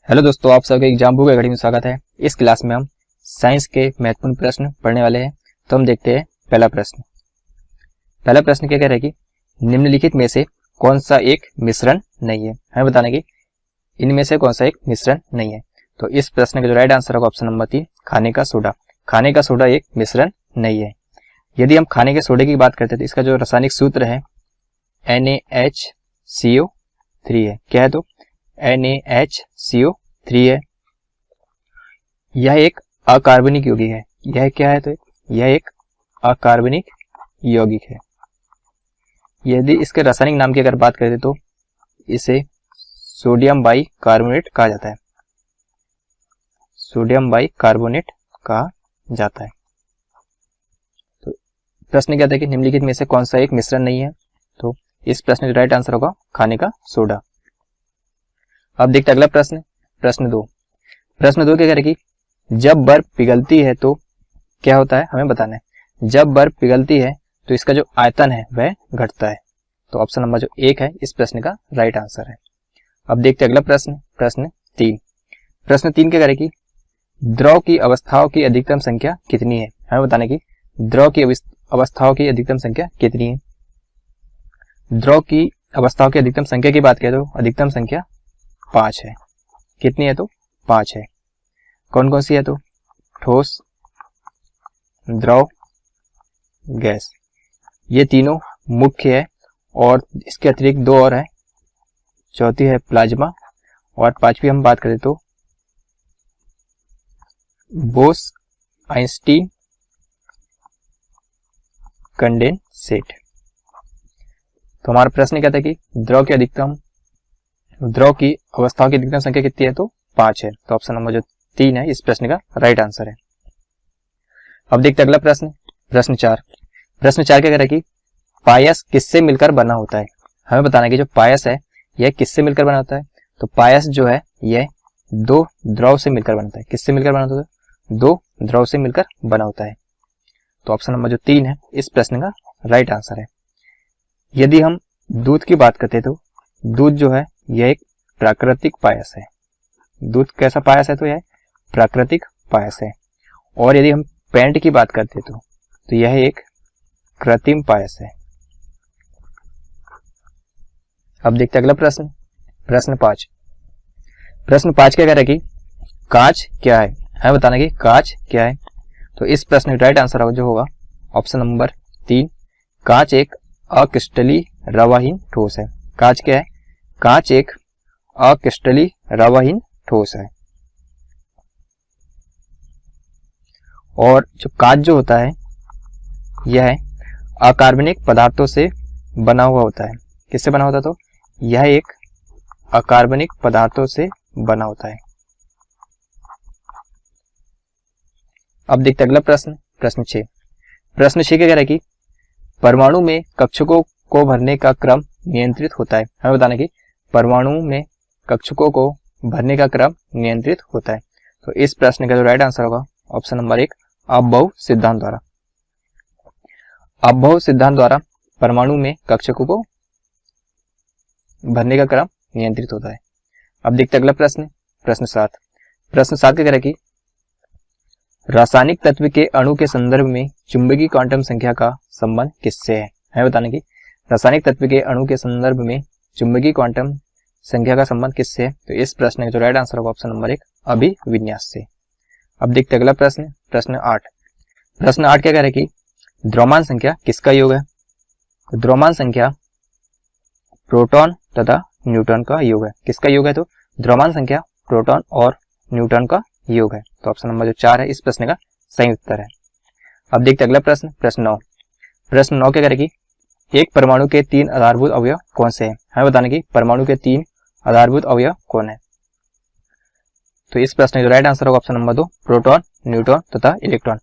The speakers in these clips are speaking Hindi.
हेलो दोस्तों, आप सबके एग्जाम बुक अकेडमी में स्वागत है। इस क्लास में हम साइंस के महत्वपूर्ण प्रश्न पढ़ने वाले हैं। तो हम देखते हैं पहला प्रश्न। पहला प्रश्न क्या कह रहा है कि निम्नलिखित में से कौन सा एक मिश्रण नहीं है। हमें बताना कि इनमें से कौन सा एक मिश्रण नहीं है। तो इस प्रश्न का जो राइट आंसर होगा ऑप्शन नंबर 3, खाने का सोडा। खाने का सोडा एक मिश्रण नहीं है। यदि हम खाने के सोडे की बात करते हैं तो इसका जो रासायनिक सूत्र है NaHCO3 है। क्या है? तो NaHCO3 है। यह एक अकार्बनिक यौगिक है। यह क्या है? तो यह एक अकार्बनिक यौगिक है। यदि इसके रासायनिक नाम की अगर बात करें तो इसे सोडियम बाइकार्बोनेट कहा जाता है। सोडियम बाइकार्बोनेट कहा जाता है। तो प्रश्न क्या था कि निम्नलिखित में से कौन सा एक मिश्रण नहीं है। तो इस प्रश्न का राइट आंसर होगा खाने का सोडा। अब देखते अगला प्रश्न, प्रश्न 2। प्रश्न 2 क्या कह रहा है कि जब बर्फ पिघलती है तो क्या होता है, हमें बताना है। जब बर्फ पिघलती है तो इसका जो आयतन है वह घटता है। तो ऑप्शन नंबर जो 1 है इस प्रश्न का राइट आंसर है। अब देखते अगला प्रश्न, प्रश्न 3। प्रश्न 3 क्या कह रहा है कि द्रव की अवस्थाओं की अधिकतम संख्या कितनी है। हमें बताना है कि द्रव की अवस्थाओं की अधिकतम संख्या कितनी है। द्रव की अवस्थाओं की अधिकतम संख्या की बात करें तो अधिकतम संख्या 5 है। कितनी है? तो 5 है। कौन कौन सी है? तो ठोस, द्रव, गैस, ये तीनों मुख्य है। और इसके अतिरिक्त 2 और है। चौथी है प्लाज्मा और 5वीं हम बात करें तो बोस आइंस्टीन कंडेंसेट। तो हमारा प्रश्न क्या था कि द्रव की अवस्थाओं की अधिकतम संख्या कितनी है? तो 5 है। तो ऑप्शन नंबर जो 3 है इस प्रश्न का राइट आंसर है। अब देखते अगला प्रश्न, प्रश्न 4। प्रश्न 4 क्या कह रहा है कि पायस किससे मिलकर बना होता है। हमें बताना है कि जो पायस है यह किससे मिलकर बना होता है। तो पायस जो है यह 2 द्रव से मिलकर बनता है। किससे मिलकर बना होता है? 2 द्रव से मिलकर बना होता है। तो ऑप्शन नंबर जो 3 है इस प्रश्न का राइट आंसर है। यदि हम दूध की बात करते हैं तो दूध जो है यह एक प्राकृतिक पायस है। दूध कैसा पायस है? तो यह प्राकृतिक पायस है। और यदि हम पेंट की बात करते हैं तो यह एक कृत्रिम पायस है। अब देखते अगला प्रश्न, प्रश्न 5। प्रश्न 5 क्या कह रहा है कि कांच क्या है। हमें बताना कि कांच क्या है। तो इस प्रश्न का राइट आंसर जो होगा ऑप्शन नंबर 3, कांच एक अक्रिस्टलीय रवाहीन ठोस है। कांच क्या है? कांच एक अक्रिस्टलीय रवाहीन ठोस है। और जो कांच जो होता है यह अकार्बनिक पदार्थों से बना हुआ होता है। किससे बना होता है? तो यह एक अकार्बनिक पदार्थों से बना होता है। अब देखते अगला प्रश्न, प्रश्न 6। प्रश्न 6 क्या कह रहा है कि परमाणु में कक्षकों को भरने का क्रम नियंत्रित होता है। हमें बताना कि परमाणु में कक्षकों को भरने का क्रम नियंत्रित होता है। तो इस प्रश्न का जो राइट आंसर होगा ऑप्शन नंबर 1, अपबहुव सिद्धांत द्वारा। अपबहुव सिद्धांत द्वारा परमाणु में कक्षकों को भरने का क्रम नियंत्रित होता है। अब देखते अगला प्रश्न, प्रश्न 7। प्रश्न 7 क्या कह रहा है कि रासायनिक तत्व के अणु के संदर्भ में चुंबकीय क्वांटम संख्या का संबंध किससे है। हमें बताना कि रासायनिक तत्व के अणु के संदर्भ में चुंबकीय क्वांटम संख्या का संबंध किससे है। तो इस प्रश्न का जो राइट आंसर होगा ऑप्शन नंबर 1, अभिविन्यास से। अब देखते अगला प्रश्न, प्रश्न 8। प्रश्न 8 क्या कह रहा है कि द्रव्यमान संख्या किसका योग है। तो द्रव्यमान संख्या प्रोटॉन तथा न्यूट्रॉन का योग है। किसका योग है? तो द्रव्यमान संख्या प्रोटॉन और न्यूट्रॉन का योग है। तो ऑप्शन नंबर जो 4 है इस प्रश्न का सही उत्तर है। अब देखते अगला प्रश्न, प्रश्न 9। प्रश्न 9 क्या कह रहा है कि एक परमाणु के 3 आधारभूत अवयव कौन से हैं। हमें बताना कि परमाणु के 3 आधारभूत अवयव कौन है। तो इस प्रश्न का जो राइट आंसर होगा ऑप्शन नंबर 2, प्रोटॉन, न्यूट्रॉन तथा इलेक्ट्रॉन।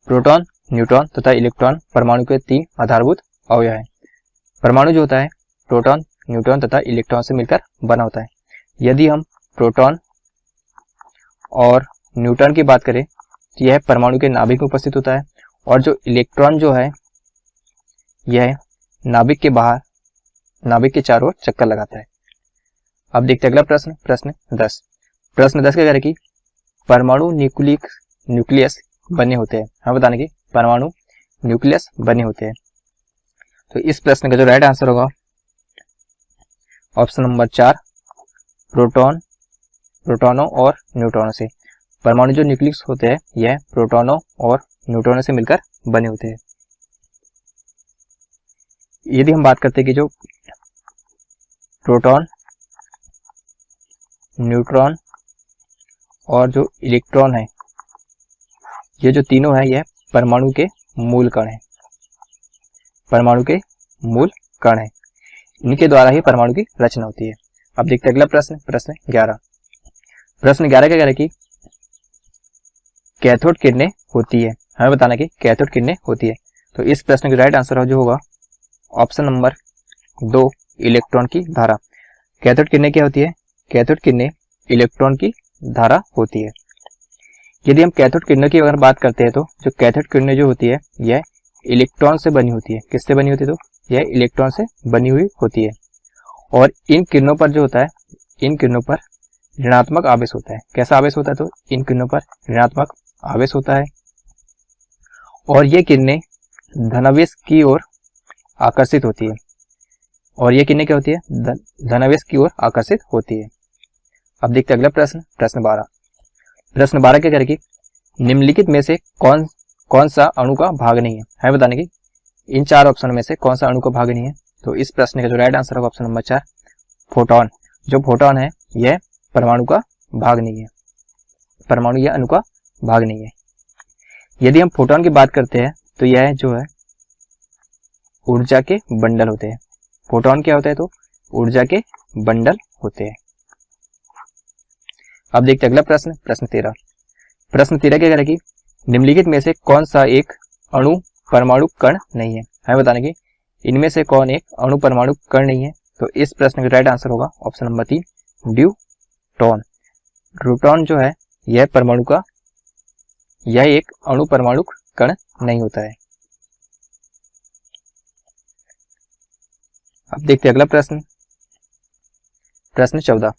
प्रोटॉन, न्यूट्रॉन तथा इलेक्ट्रॉन परमाणु के 3 आधारभूत अवयव है। परमाणु जो होता है प्रोटॉन, न्यूट्रॉन तथा इलेक्ट्रॉन से मिलकर बना होता है। यदि हम प्रोटॉन और न्यूट्रॉन की बात करें तो यह परमाणु के नाभिक में उपस्थित होता है। और जो इलेक्ट्रॉन जो है यह नाभिक के बाहर, नाभिक के चारों ओर चक्कर लगाता है। अब देखते हैं अगला प्रश्न, प्रश्न 10। प्रश्न 10 क्या कह रहा है कि परमाणु न्यूक्लियस बने होते हैं। हमें बताना कि परमाणु न्यूक्लियस बने होते हैं। तो इस प्रश्न का जो राइट आंसर होगा ऑप्शन नंबर 4, प्रोटॉनों और न्यूट्रॉनों से। परमाणु जो न्यूक्लियस होते हैं यह प्रोटॉनों और न्यूट्रॉनों से मिलकर बने होते हैं। यदि हम बात करते हैं कि जो प्रोटॉन, न्यूट्रॉन और जो इलेक्ट्रॉन है, ये जो तीनों है यह परमाणु के मूल कण है। परमाणु के मूल कण है, इनके द्वारा ही परमाणु की रचना होती है। अब देखते हैं अगला प्रश्न, प्रश्न 11। प्रश्न 11 क्या कह रहा है कि कैथोड किरणें होती है। हमें बताना कि कैथोड किरणें होती है। तो इस प्रश्न का राइट आंसर जो होगा ऑप्शन नंबर 2, इलेक्ट्रॉन की धारा। कैथोड किरणें क्या होती है? कैथोड किरणें इलेक्ट्रॉन की धारा होती है। यदि हम कैथोड किरणों की अगर बात करते हैं तो जो कैथोड किरणें जो होती है यह इलेक्ट्रॉन से बनी होती है। किससे बनी होती है? तो यह इलेक्ट्रॉन से बनी हुई होती है। और इन किरणों पर जो होता है, इन किरणों पर ऋणात्मक आवेश होता है। कैसा आवेश होता है? तो इन किरणों पर ऋणात्मक आवेश होता है और ये किरणें धनावेश की ओर आकर्षित होती है। और ये किरणें क्या होती है? धनावेश की ओर आकर्षित होती है। अब देखते हैं अगला प्रश्न, प्रश्न 12। प्रश्न 12 क्या करेगी? निम्नलिखित में से कौन सा अणु का भाग नहीं है? हमें बताने की इन चार ऑप्शन में से कौन सा अणु का भाग नहीं है। तो इस प्रश्न का जो राइट आंसर होगा ऑप्शन नंबर 4, फोटोन। जो फोटोन है यह परमाणु का भाग नहीं है। परमाणु या अणु का भाग नहीं है। यदि हम फोटोन की बात करते हैं तो यह जो है ऊर्जा के बंडल होते हैं। फोटोन क्या होता है? तो ऊर्जा के बंडल होते हैं। अब देखते हैं अगला प्रश्न, प्रश्न 13। प्रश्न 13 क्या करेगी? निम्नलिखित में से कौन सा एक अणु परमाणु कण नहीं है? हमें बताना कि इनमें से कौन एक अणु परमाणु कण नहीं है। तो इस प्रश्न का राइट आंसर होगा ऑप्शन नंबर 3, ड्यूटॉन। ड्यूटॉन जो है यह परमाणु का, यह एक अणु परमाणु कण नहीं होता है। अब देखते हैं अगला प्रश्न, प्रश्न 14।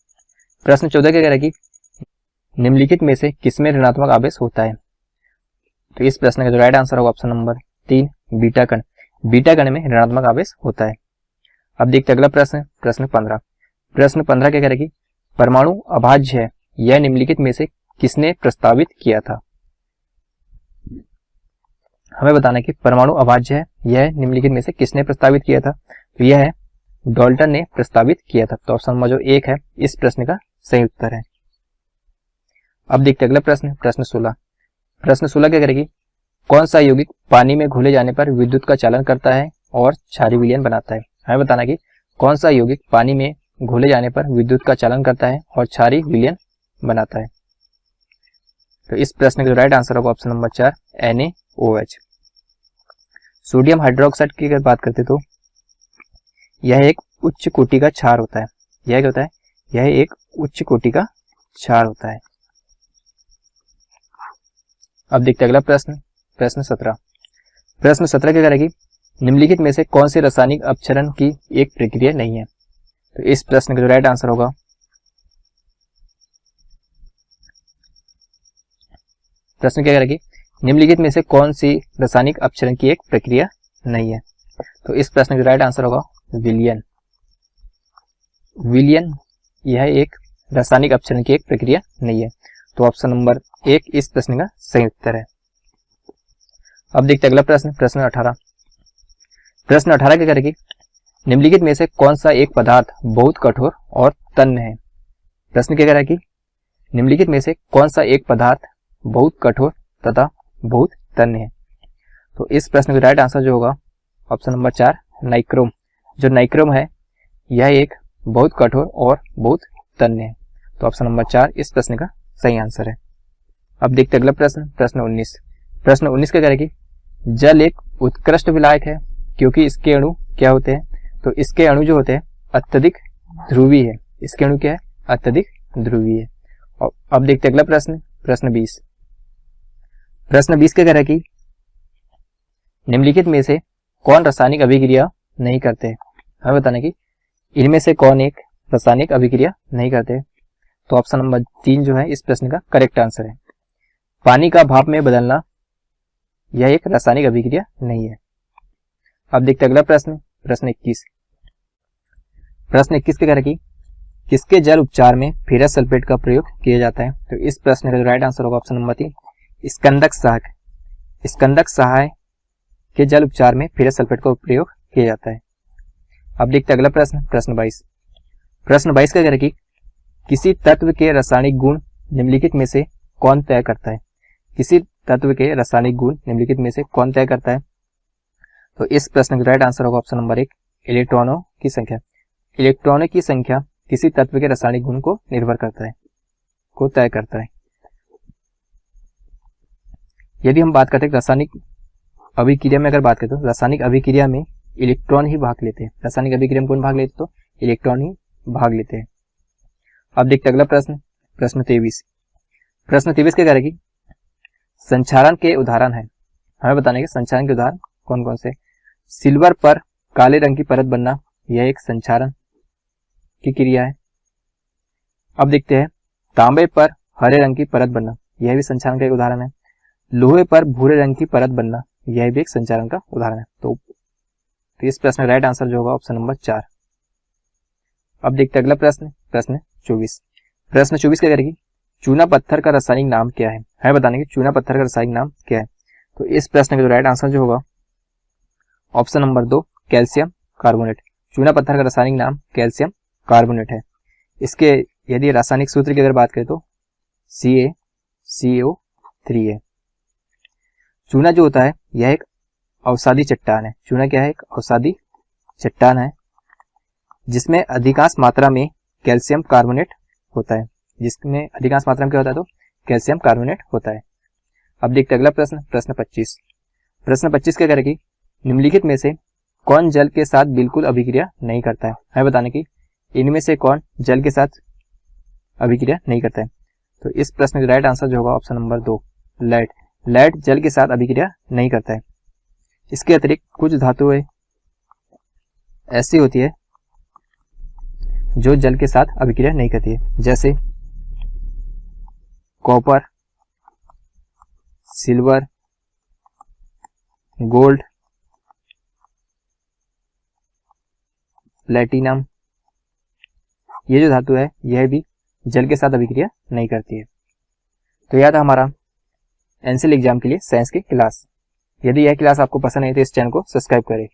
प्रश्न 14 क्या कह रहा है कि निम्नलिखित में से किसमें ऋणात्मक आवेश होता है? तो इस प्रश्न का जो राइट आंसर होगा ऑप्शन नंबर 3, बीटा कण। बीटा कण में ऋणात्मक आवेश होता है। अब देखते हैं अगला प्रश्न, प्रश्न 15। प्रश्न 15 क्या कह रहा है कि परमाणु अभाज्य है, यह निम्नलिखित में से किसने प्रस्तावित किया था? हमें बताना है कि परमाणु अभाज्य है, यह निम्नलिखित में से किसने प्रस्तावित किया था? तो यह है डाल्टन ने प्रस्तावित किया था। तो ऑप्शन नंबर जो 1 है इस प्रश्न का सही उत्तर है। अब देखते हैं अगला प्रश्न, प्रश्न 16। प्रश्न 16 क्या करेगी? कौन सा यौगिक पानी में घुले जाने पर विद्युत का चालन करता है और क्षारीय विलयन बनाता है? हमें बताना कि कौन सा यौगिक पानी में घुले जाने पर विद्युत का चालन करता है और क्षारीय विलयन बनाता है। तो इस प्रश्न का राइट आंसर होगा option number 4, NaOH। Sodium hydroxide की अगर बात करते तो यह एक उच्च कोटि का क्षार होता है। यह क्या होता है? यह एक उच्च कोटि का क्षार होता है। अब देखते हैं अगला प्रश्न, प्रश्न 17। प्रश्न 17 क्या करेगी? निम्नलिखित में से कौन से रासायनिक अपक्षरण की एक प्रक्रिया नहीं है? तो इस प्रश्न का जो राइट आंसर होगा प्रश्न क्या करेगी? निम्नलिखित में से कौन सी रासायनिक अपक्षरण की एक प्रक्रिया नहीं है? तो इस प्रश्न का राइट आंसर होगा विलयन। विलयन यह एक रासायनिक अपक्षरण की एक प्रक्रिया नहीं है। तो ऑप्शन नंबर 1 इस प्रश्न का सही उत्तर है। अब देखते हैं अगला प्रश्न, प्रश्न 18। प्रश्न 18 क्या करेगी? निम्नलिखित में से कौन सा एक पदार्थ बहुत कठोर और तन्य है? प्रश्न क्या कह रहा है कि निम्नलिखित में से कौन सा एक पदार्थ बहुत कठोर तथा बहुत तन्य है? तो इस प्रश्न का राइट आंसर जो होगा ऑप्शन नंबर 4, नाइक्रोम। जो नाइक्रोम है यह एक बहुत कठोर और बहुत तन्य है। तो ऑप्शन नंबर 4 इस प्रश्न का सही आंसर है। अब देखते हैं अगला प्रश्न, प्रश्न 19। प्रश्न 19 क्या करेगी? जल एक उत्कृष्ट विलायक है क्योंकि इसके अणु क्या होते हैं? तो इसके अणु जो होते हैं अत्यधिक ध्रुवीय है। इसके अणु क्या है? अत्यधिक ध्रुवीय है। और अब देखते हैं अगला प्रश्न, प्रश्न 20। प्रश्न 20 क्या कह रहा है कि निम्नलिखित में से कौन रासायनिक अभिक्रिया नहीं करते? हमें बताना कि इनमें से कौन एक रासायनिक अभिक्रिया नहीं करते। तो ऑप्शन नंबर 3 जो है इस प्रश्न का करेक्ट आंसर है। पानी का भाप में बदलना यह एक रासायनिक अभिक्रिया नहीं है। अब देखते अगला प्रश्न, प्रश्न 21। प्रश्न 21 के कह रहा कि किसके जल उपचार में फेरस सल्फेट का प्रयोग किया जाता है। तो इस प्रश्न का जो राइट आंसर होगा ऑप्शन नंबर 3 स्कंदक सहायक। स्कंदक सहायक के जल उपचार में फेरस सल्फेट का प्रयोग किया जाता है। अब देखते अगला प्रश्न, प्रश्न 22। प्रश्न 22 का कह रहा कि किसी तत्व के रासायनिक गुण निम्नलिखित में से कौन तय करता है। किसी तत्व के रासायनिक गुण निम्नलिखित में से कौन तय करता है। तो इस प्रश्न का राइट आंसर होगा ऑप्शन नंबर 1 इलेक्ट्रॉनों की संख्या। इलेक्ट्रॉनों की संख्या किसी तत्व के रासायनिक गुण को निर्भर करता है, को तय करता है। यदि हम बात करते हैं रासायनिक अभिक्रिया में, अगर बात करें तो रासायनिक अभिक्रिया में इलेक्ट्रॉन ही भाग लेते हैं। रासायनिक अभिक्रिया में कौन भाग लेते, तो इलेक्ट्रॉन ही भाग लेते हैं। अब देखते अगला प्रश्न, प्रश्न 23। प्रश्न 23 के कह रहे कि संचारण के उदाहरण है, हमें बताने के संचारण के उदाहरण कौन कौन से। सिल्वर पर काले रंग की परत बनना, यह एक संचारण की क्रिया है। अब देखते हैं तांबे पर हरे रंग की परत बनना, यह भी संचारण का एक उदाहरण है। लोहे पर भूरे रंग की परत बनना, यह भी एक संचारण का उदाहरण है। तो इस प्रश्न का राइट आंसर जो होगा ऑप्शन नंबर 4। अब देखते हैं अगला प्रश्न, प्रश्न 24। प्रश्न 24 क्या करेगी, चूना पत्थर का रासायनिक नाम क्या है। हमें बताने की चूना पत्थर का रासायनिक नाम क्या है। तो इस प्रश्न का जो राइट आंसर जो होगा ऑप्शन नंबर 2 कैल्शियम कार्बोनेट। चूना पत्थर का रासायनिक नाम कैल्शियम कार्बोनेट है। इसके यदि रासायनिक सूत्र की अगर बात करें तो CaCO3 है। चूना जो होता है यह एक अवसादी चट्टान है। चूना क्या है, एक अवसादी चट्टान है जिसमें अधिकांश मात्रा में कैल्शियम कार्बोनेट होता है। जिसमें अधिकांश मात्रा में क्या होता है, तो कैल्शियम कार्बोनेट होता है। अब देखते अगला प्रश्न, प्रश्न 25। प्रश्न 25 क्या करेगी, निम्नलिखित में से कौन जल के साथ बिल्कुल अभिक्रिया नहीं करता है। हमें बताने की इनमें से कौन जल के साथ अभिक्रिया नहीं करता है। तो इस प्रश्न का राइट आंसर जो होगा ऑप्शन नंबर 2 लेड। लेड जल के साथ अभिक्रिया नहीं करता है। इसके अतिरिक्त कुछ धातुएं ऐसी होती है जो जल के साथ अभिक्रिया नहीं करती है, जैसे कॉपर, सिल्वर, गोल्ड, प्लेटिनम। ये जो धातु है यह भी जल के साथ अभिक्रिया नहीं करती है। तो यह था हमारा एनसीएल एग्जाम के लिए साइंस की क्लास। यदि यह क्लास आपको पसंद है तो इस चैनल को सब्सक्राइब करें।